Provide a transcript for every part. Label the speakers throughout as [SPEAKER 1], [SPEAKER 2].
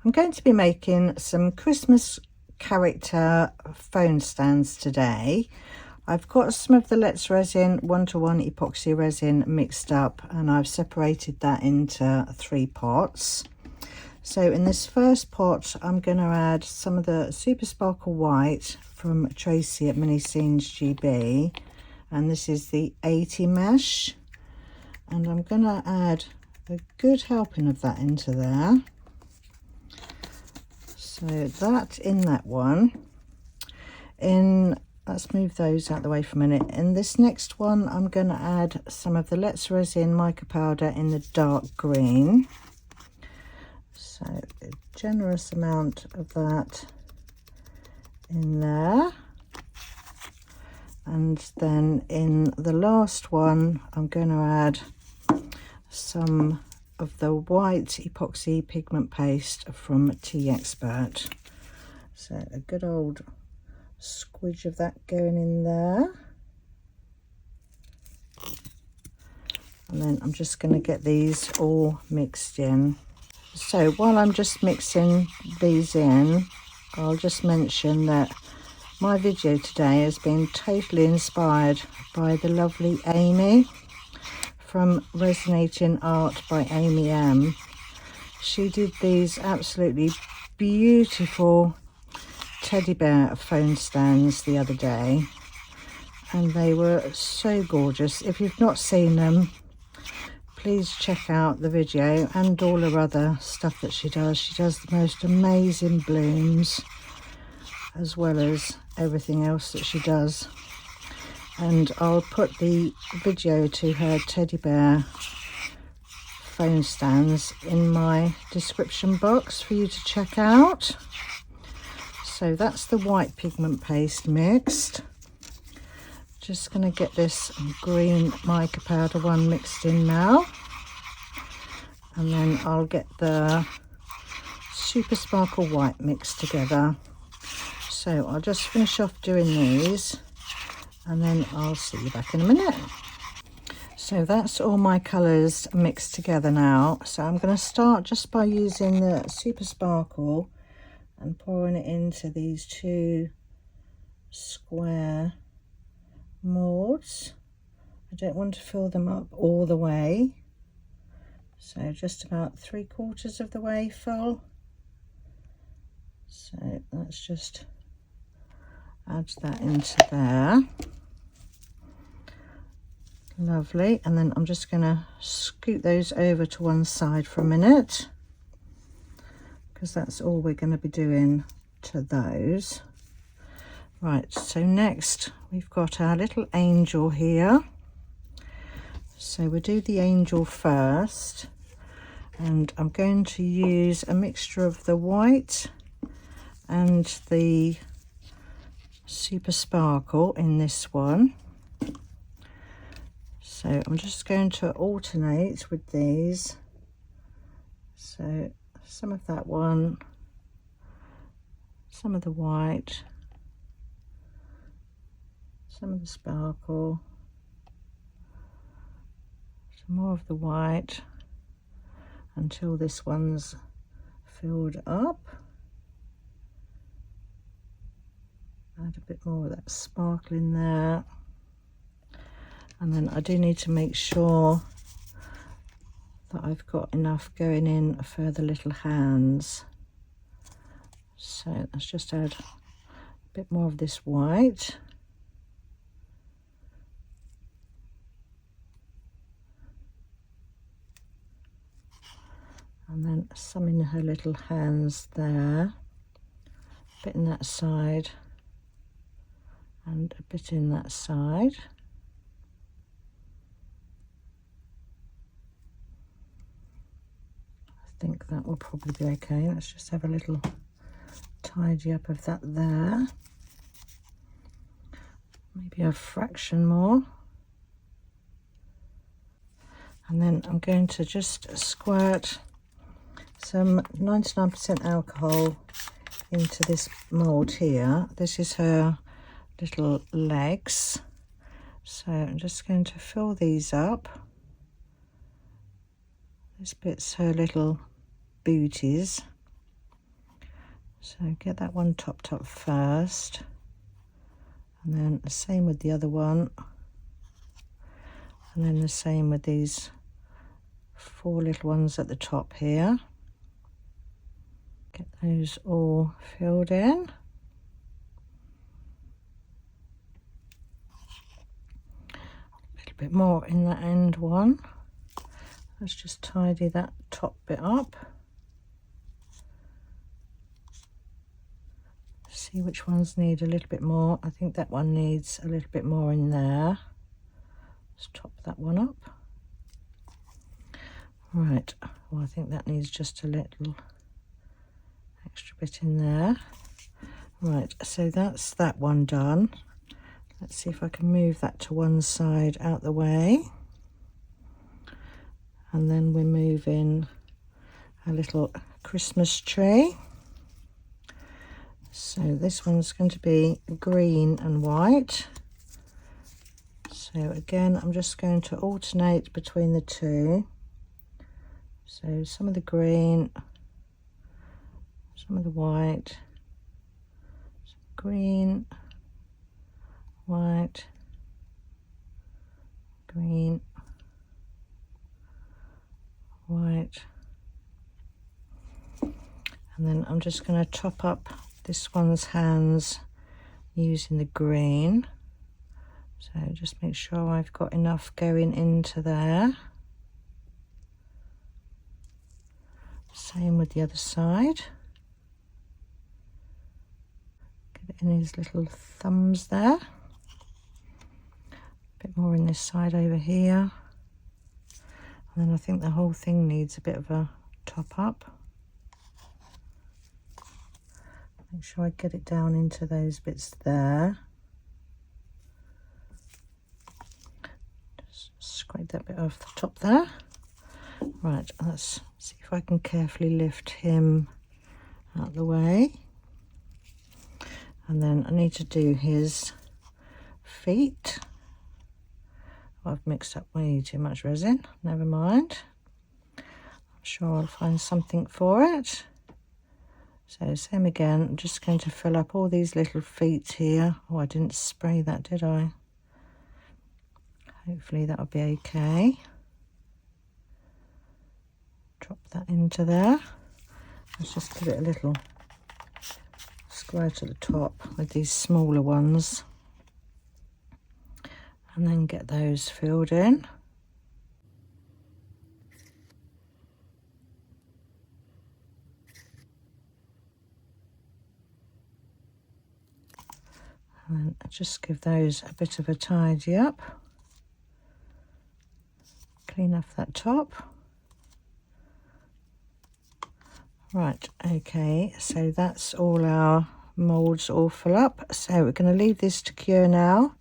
[SPEAKER 1] I'm going to be making some Christmas character phone stands today. I've got some of the Let's Resin 1:1 epoxy resin mixed up, and I've separated that into 3 pots. So in this first pot, I'm going to add some of the Super Sparkle White from Tracy at Mrresin GB, and this is the 80 mesh, and I'm going to add a good helping of that into there. So that in that one. Let's move those out the way for a minute. In this next one, I'm going to add some of the Let's Resin mica powder in the dark green. So a generous amount of that in there. And then in the last one, I'm going to add some of the white epoxy pigment paste from Tea Expert. So a good old squidge of that going in there. And then I'm just going to get these all mixed in. So while I'm just mixing these in, I'll just mention that my video today has been totally inspired by the lovely Amy from Resonating Art by Amy M. She did these absolutely beautiful teddy bear phone stands the other day, and they were so gorgeous. If you've not seen them, please check out the video and all her other stuff that she does. She does the most amazing blooms as well as everything else that she does. And I'll put the video to her teddy bear phone stands in my description box for you to check out. So that's the white pigment paste mixed. Just going to get this green mica powder one mixed in now. And then I'll get the Super Sparkle White mixed together. So I'll just finish off doing these, and then I'll see you back in a minute. So that's all my colours mixed together now. So I'm going to start just by using the Super Sparkle and pouring it into these 2 square moulds. I don't want to fill them up all the way, so just about 3/4 of the way full. So let's just add that into there. Lovely. And then I'm just going to scoot those over to one side for a minute, because that's all we're going to be doing to those. Right, so next we've got our little angel here. So we'll do the angel first, and I'm going to use a mixture of the white and the Super Sparkle in this one. So I'm just going to alternate with these. So some of that one, some of the white, some of the sparkle, some more of the white, until this one's filled up. Add a bit more of that sparkle in there. And then I do need to make sure that I've got enough going in for the little hands. So let's just add a bit more of this white. And then some in her little hands there, a bit in that side and a bit in that side. I think that will probably be okay. Let's just have a little tidy up of that there. Maybe a fraction more. And then I'm going to just squirt some 99% alcohol into this mould here. This is her little legs. So I'm just going to fill these up. This bit's her little booties. So get that one topped up first, and then the same with the other one, and then the same with these 4 little ones at the top here. Get those all filled in. A little bit more in that end one. Let's just tidy that top bit up. See which ones need a little bit more. I think that one needs a little bit more in there. Let's top that one up. Right, well, I think that needs just a little extra bit in there. Right, so that's that one done. Let's see if I can move that to one side out the way. And then we're moving a little Christmas tree. So this one's going to be green and white. So again, I'm just going to alternate between the two. So some of the green, some of the white, some green, white, green, white. And then I'm just going to top up this one's hands using the green. So just make sure I've got enough going into there. Same with the other side. Get it in his little thumbs there. A bit more in this side over here. And then I think the whole thing needs a bit of a top up. Make sure I get it down into those bits there. Just scrape that bit off the top there. Right, let's see if I can carefully lift him out of the way. And then I need to do his feet. I've mixed up way too much resin, never mind. I'm sure I'll find something for it. So same again, I'm just going to fill up all these little feet here. Oh, I didn't spray that, did I? Hopefully that'll be okay. Drop that into there. Let's just give it a little square to the top with these smaller ones. And then get those filled in. And just give those a bit of a tidy up. Clean off that top. Right, okay, so that's all our moulds all full up. So we're going to leave this to cure now.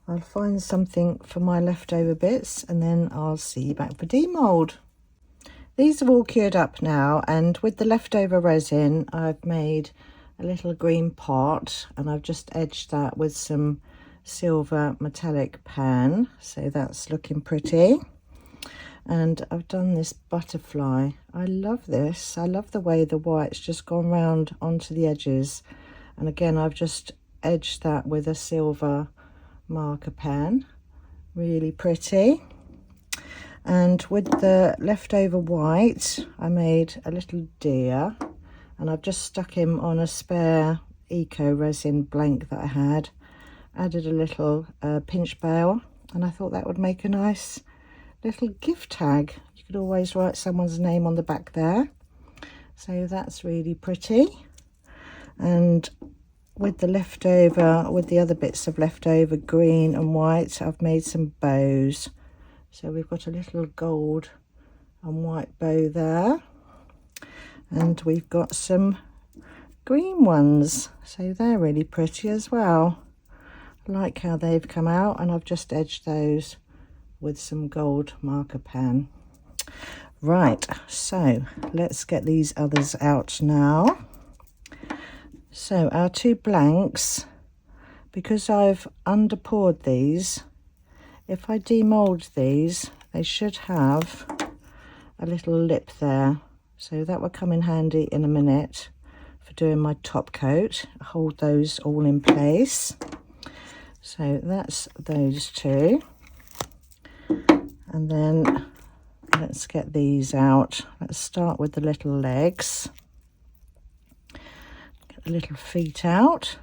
[SPEAKER 1] I'll find something for my leftover bits and then I'll see you back for demould. These are all cured up now, and with the leftover resin I've made a little green pot and I've just edged that with some silver metallic pan, so that's looking pretty. And I've done this butterfly. I love this. I love the way the white's just gone round onto the edges. And again, I've just edged that with a silver marker pen. Really pretty. And with the leftover white, I made a little deer. And I've just stuck him on a spare IntoResin blank that I had. Added a little pinch bail. And I thought that would make a nice little gift tag. You could always write someone's name on the back there. So that's really pretty. And with the leftover, with the other bits of leftover green and white, I've made some bows. So we've got a little gold and white bow there. And we've got some green ones. So they're really pretty as well. I like how they've come out, and I've just edged those with some gold marker pen. Right, so let's get these others out now. So our two blanks, because I've underpoured these, if I demould these, they should have a little lip there. So that will come in handy in a minute for doing my top coat. Hold those all in place. So that's those two. And then let's get these out. Let's start with the little legs. Get the little feet out.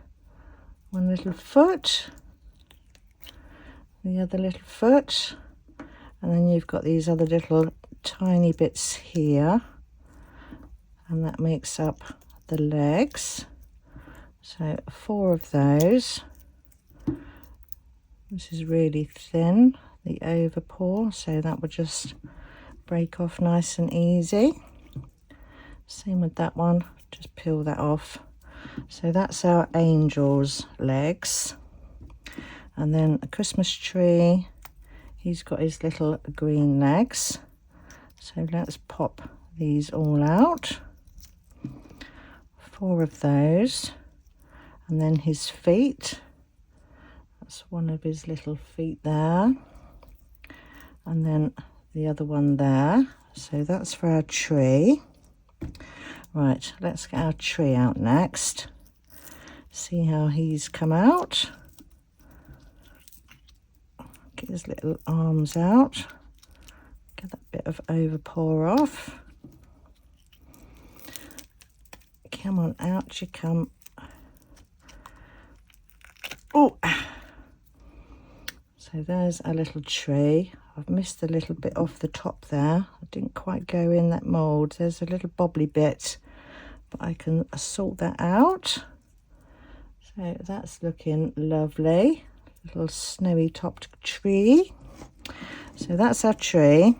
[SPEAKER 1] One little foot. The other little foot. And then you've got these other little tiny bits here. And that makes up the legs. So 4 of those. This is really thin, the overpour, so that would just break off nice and easy. Same with that one, just peel that off. So that's our angel's legs. And then a Christmas tree, he's got his little green legs. So let's pop these all out. 4 of those. And then his feet. That's one of his little feet there. And then the other one there. So that's for our tree. Right, let's get our tree out next. See how he's come out. Get his little arms out. Get that bit of overpour off. Come on, out you come. Oh! So there's our little tree. I've missed a little bit off the top there. I didn't quite go in that mould. There's a little bobbly bit, but I can sort that out. So that's looking lovely. Little snowy topped tree. So that's our tree.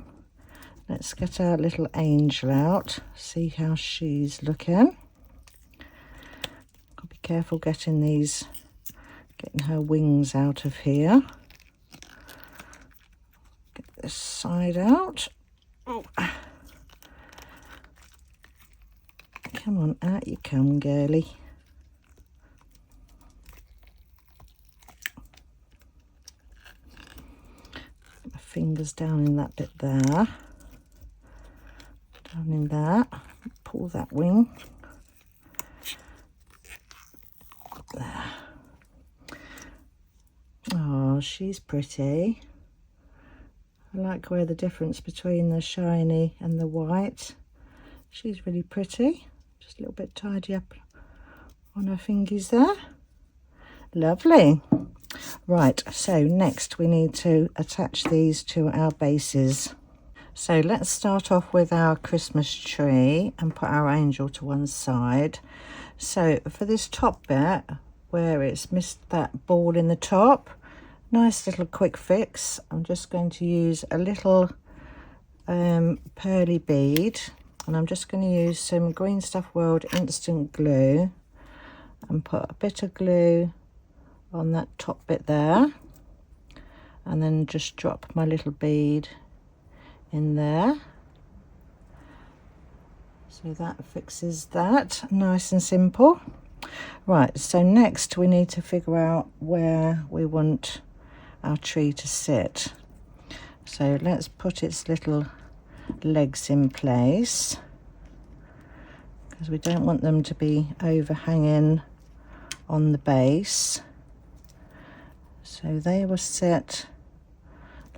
[SPEAKER 1] Let's get our little angel out. See how she's looking. Got to be careful getting her wings out of here. Get this side out. Oh. Come on, out you come, girly. Get my fingers down in that bit there. Down in that. Pull that wing. There. Oh, she's pretty. I like where the difference between the shiny and the white. She's really pretty. Just a little bit tidy up on her fingies there. Lovely. Right, so next we need to attach these to our bases. So let's start off with our Christmas tree and put our angel to one side. So for this top bit, where it's missed that ball in the top, nice little quick fix. I'm just going to use a little pearly bead, and I'm just going to use some Green Stuff World instant glue and put a bit of glue on that top bit there, and then just drop my little bead in there. So that fixes that, nice and simple. Right, so next we need to figure out where we want our tree to sit. So let's put its little legs in place, because we don't want them to be overhanging on the base. So they will sit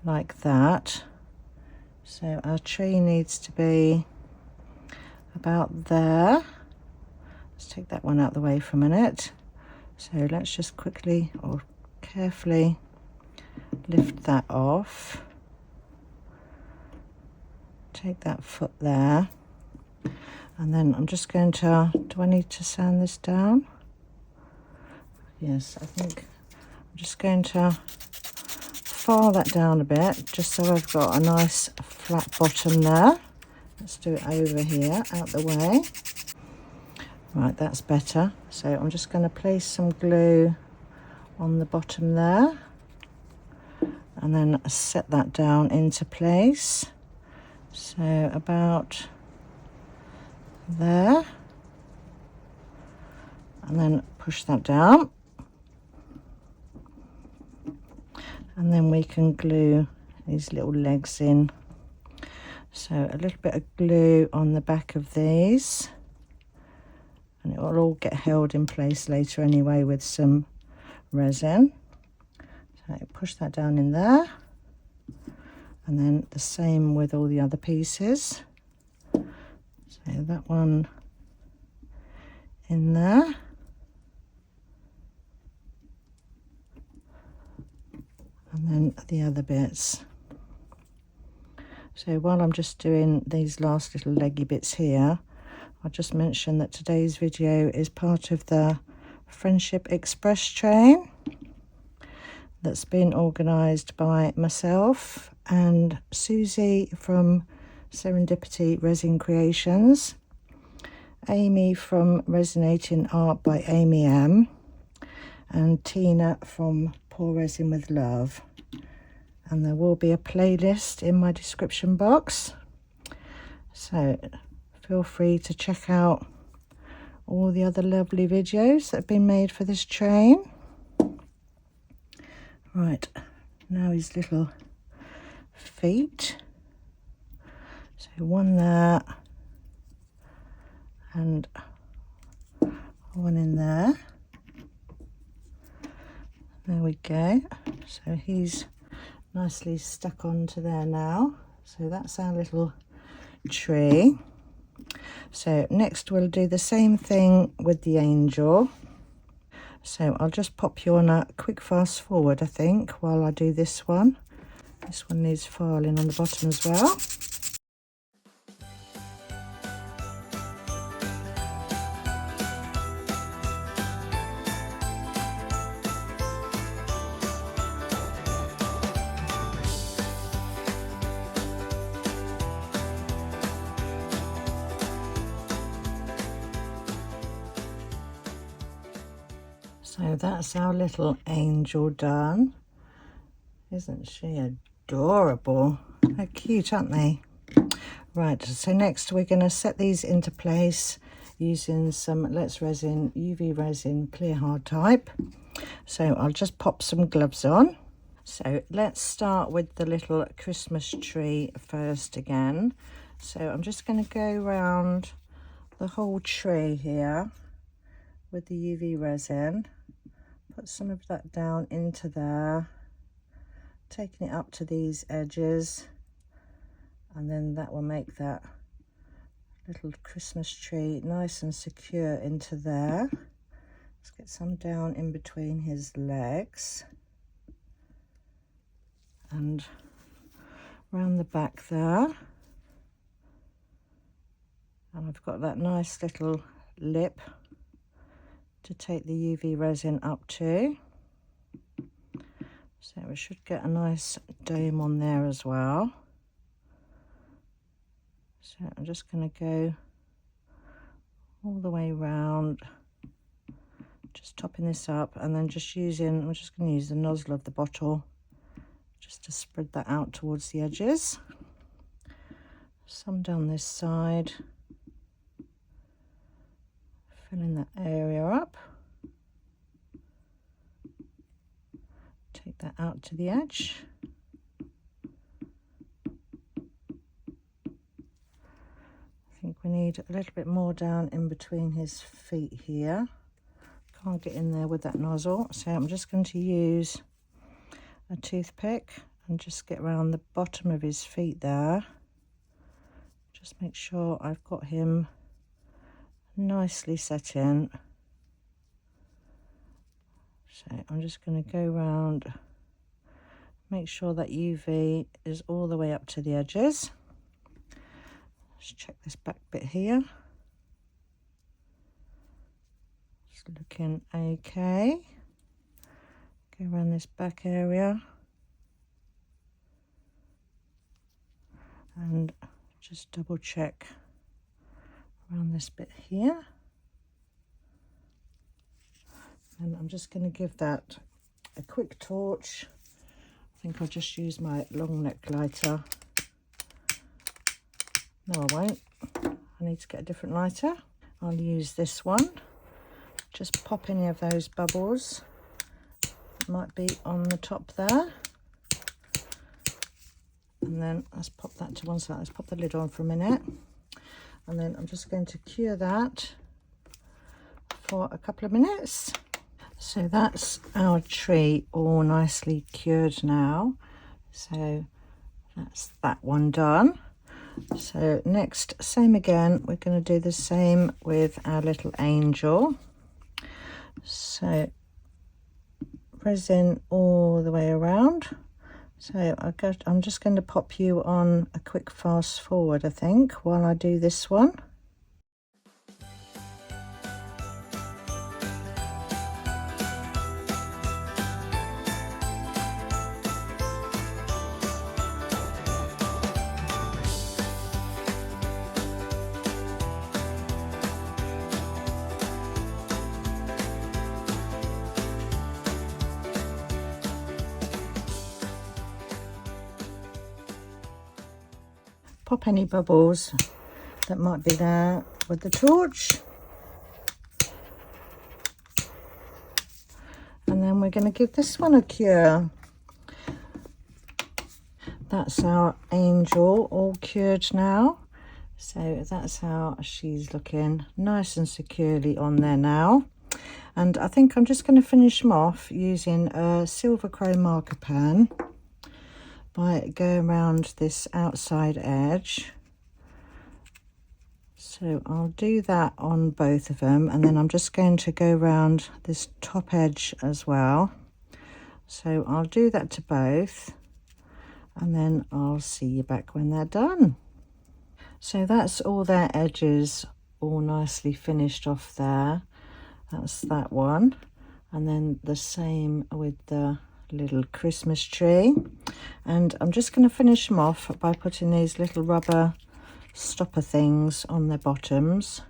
[SPEAKER 1] like that. So our tree needs to be about there. Let's take that one out of the way for a minute. So let's just quickly or carefully lift that off. Take that foot there. And then I'm just going to, do I need to sand this down? Yes, I think I'm just going to file that down a bit, just so I've got a nice flat bottom there. Let's do it over here, out the way. Right, that's better. So I'm just going to place some glue on the bottom there, and then set that down into place. So about there, and then push that down, and then we can glue these little legs in. So a little bit of glue on the back of these, and it will all get held in place later anyway with some resin. So push that down in there, and then the same with all the other pieces. So that one in there, and then the other bits. So while I'm just doing these last little leggy bits here, I'll just mention that today's video is part of the Friendship Express train that's been organised by myself and Susie from Serendipity Resin Creations, Amy from Resonating Art by Amy M, and Tina from Pour Resin with Love. And there will be a playlist in my description box, so feel free to check out all the other lovely videos that have been made for this train. Right, now his little feet. So one there and one in there. There we go. So he's nicely stuck onto there now. So that's our little tree. So next we'll do the same thing with the angel. So I'll just pop you on a quick fast forward, I think, while I do this one. This one needs filing on the bottom as well. So that's our little angel done. Isn't she adorable? They're cute, aren't they? Right, so next we're going to set these into place using some Let's Resin UV Resin Clear Hard Type. So I'll just pop some gloves on. So let's start with the little Christmas tree first again. So I'm just going to go around the whole tree here with the UV resin. Put some of that down into there, taking it up to these edges, and then that will make that little Christmas tree nice and secure into there. Let's get some down in between his legs and around the back there. And I've got that nice little lip to take the UV resin up to. So we should get a nice dome on there as well. So I'm just going to go all the way round, just topping this up, and then just using, I'm just going to use the nozzle of the bottle just to spread that out towards the edges. Some down this side, filling that area up. Take that out to the edge. I think we need a little bit more down in between his feet here. Can't get in there with that nozzle, so I'm just going to use a toothpick and just get around the bottom of his feet there. Just make sure I've got him nicely set in. So I'm just going to go around, make sure that UV is all the way up to the edges. Let's check this back bit here. It's looking okay. Go around this back area and just double check around this bit here. And I'm just going to give that a quick torch. I think I'll just use my long neck lighter. No, I won't. I need to get a different lighter. I'll use this one. Just pop any of those bubbles that might be on the top there. And then let's pop that to one side. Let's pop the lid on for a minute. And then I'm just going to cure that for a couple of minutes. So that's our tree all nicely cured now. So that's that one done. So next, same again, we're going to do the same with our little angel. So resin all the way around. So I'm just going to pop you on a quick fast forward, I think, while I do this one. Pop any bubbles that might be there with the torch. And then we're going to give this one a cure. That's our angel all cured now. So that's how she's looking, nice and securely on there now. And I think I'm just going to finish them off using a silver chrome marker pen by going around this outside edge. So I'll do that on both of them, and then I'm just going to go around this top edge as well. So I'll do that to both, and then I'll see you back when they're done. So that's all their edges all nicely finished off there. That's that one. And then the same with the little Christmas tree. And I'm just going to finish them off by putting these little rubber stopper things on their bottoms,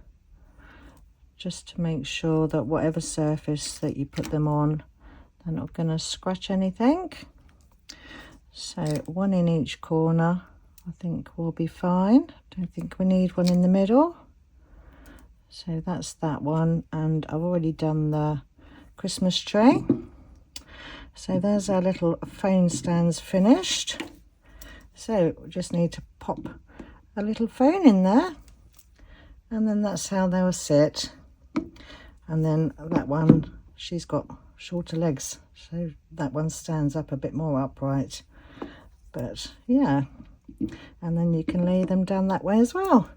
[SPEAKER 1] just to make sure that whatever surface that you put them on, they're not going to scratch anything. So one in each corner I think will be fine. Don't think we need one in the middle. So that's that one, and I've already done the Christmas tree. So there's our little phone stands finished. So we just need to pop a little phone in there, and then that's how they'll sit. And then that one, she's got shorter legs, so that one stands up a bit more upright. But yeah, and then you can lay them down that way as well.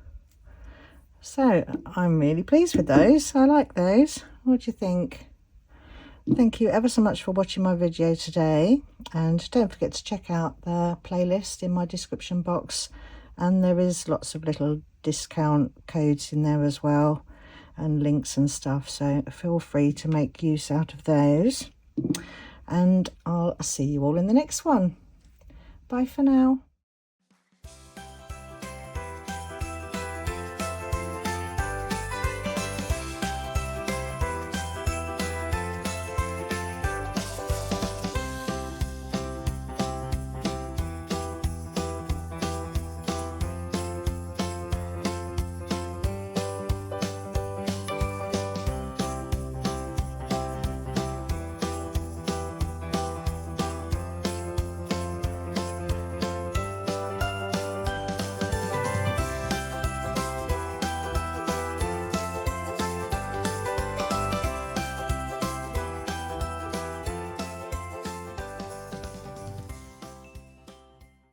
[SPEAKER 1] So I'm really pleased with those. I like those. What do you think? Thank you ever so much for watching my video today, and don't forget to check out the playlist in my description box, and there is lots of little discount codes in there as well, and links and stuff, so feel free to make use out of those, and I'll see you all in the next one. Bye for now.